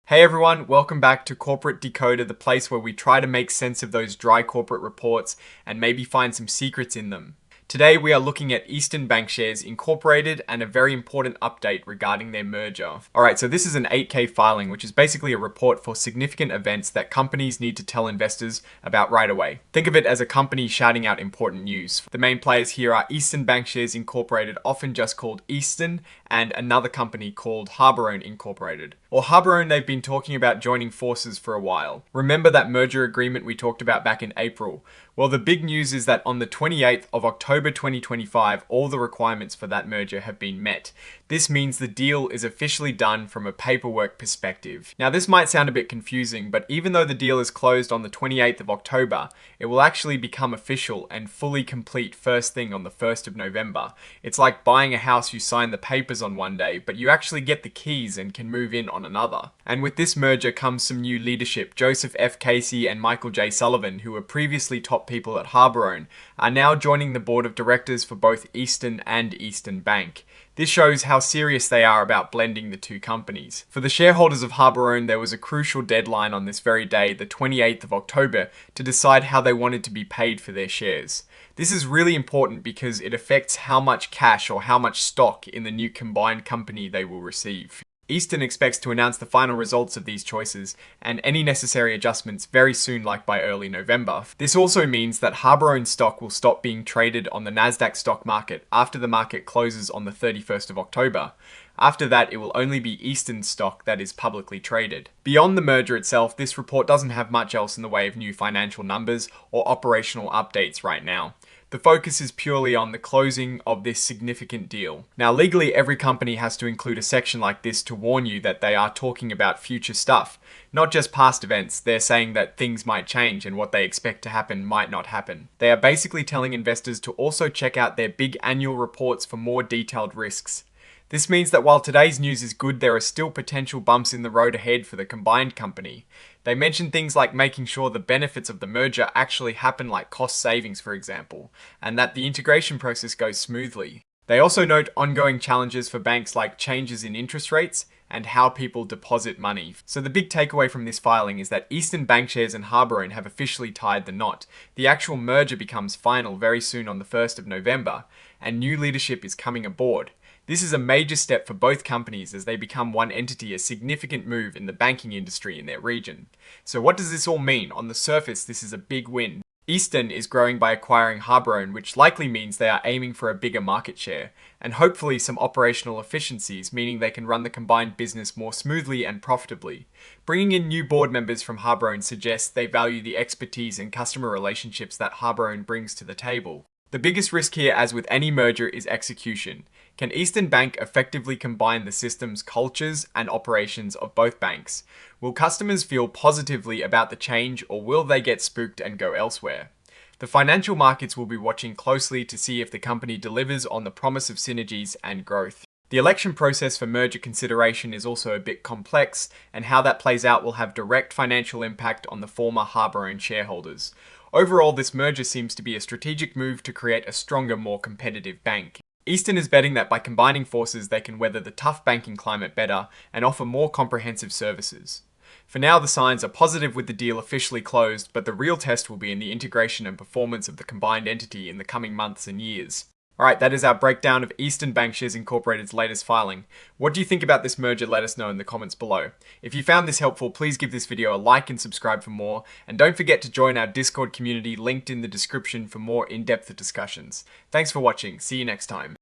Hey everyone, welcome back to Corporate Decoder, the place where we try to make sense of those dry corporate reports and maybe find some secrets in them. Today we are looking at Eastern Bankshares Incorporated and a very important update regarding their merger. Alright, so this is an 8K filing, which is basically a report for significant events that companies need to tell investors about right away. Think of it as a company shouting out important news. The main players here are Eastern Bankshares Incorporated, often just called Eastern, and another company called Harborone Incorporated. Or Harborone, they've been talking about joining forces for a while. Remember that merger agreement we talked about back in April? Well, the big news is that on the 28th of October 2025, all the requirements for that merger have been met. This means the deal is officially done from a paperwork perspective. Now, this might sound a bit confusing, but even though the deal is closed on the 28th of October, it will actually become official and fully complete first thing on the 1st of November. It's like buying a house, you sign the papers on one day, but you actually get the keys and can move in on another. And with this merger comes some new leadership. Joseph F. Casey and Michael J. Sullivan, who were previously top people at Harborone, are now joining the board of directors for both Eastern and Eastern Bank. This shows how serious they are about blending the two companies. For the shareholders of Harborone, there was a crucial deadline on this very day, the 28th of October, to decide how they wanted to be paid for their shares. This is really important because it affects how much cash or how much stock in the new combined company they will receive. Eastern expects to announce the final results of these choices and any necessary adjustments very soon, like by early November. This also means that Harborone stock will stop being traded on the Nasdaq stock market after the market closes on the 31st of October. After that, it will only be Eastern stock that is publicly traded. Beyond the merger itself, this report doesn't have much else in the way of new financial numbers or operational updates right now. The focus is purely on the closing of this significant deal. Now, legally, every company has to include a section like this to warn you that they are talking about future stuff, not just past events. They're saying that things might change and what they expect to happen might not happen. They are basically telling investors to also check out their big annual reports for more detailed risks. This means that while today's news is good, there are still potential bumps in the road ahead for the combined company. They mention things like making sure the benefits of the merger actually happen, like cost savings, for example, and that the integration process goes smoothly. They also note ongoing challenges for banks like changes in interest rates and how people deposit money. So the big takeaway from this filing is that Eastern Bankshares and Harborone have officially tied the knot. The actual merger becomes final very soon on the 1st of November, and new leadership is coming aboard. This is a major step for both companies as they become one entity, a significant move in the banking industry in their region. So what does this all mean? On the surface, this is a big win. Eastern is growing by acquiring Harborone, which likely means they are aiming for a bigger market share, and hopefully some operational efficiencies, meaning they can run the combined business more smoothly and profitably. Bringing in new board members from Harborone suggests they value the expertise and customer relationships that Harborone brings to the table. The biggest risk here, as with any merger, is execution. Can Eastern Bank effectively combine the systems, cultures, and operations of both banks? Will customers feel positively about the change, or will they get spooked and go elsewhere? The financial markets will be watching closely to see if the company delivers on the promise of synergies and growth. The election process for merger consideration is also a bit complex, and how that plays out will have direct financial impact on the former Harborone shareholders. Overall, this merger seems to be a strategic move to create a stronger, more competitive bank. Eastern is betting that by combining forces, they can weather the tough banking climate better and offer more comprehensive services. For now, the signs are positive with the deal officially closed, but the real test will be in the integration and performance of the combined entity in the coming months and years. Alright, that is our breakdown of Eastern Bankshares Incorporated's latest filing. What do you think about this merger? Let us know in the comments below. If you found this helpful, please give this video a like and subscribe for more. And don't forget to join our Discord community linked in the description for more in-depth discussions. Thanks for watching. See you next time.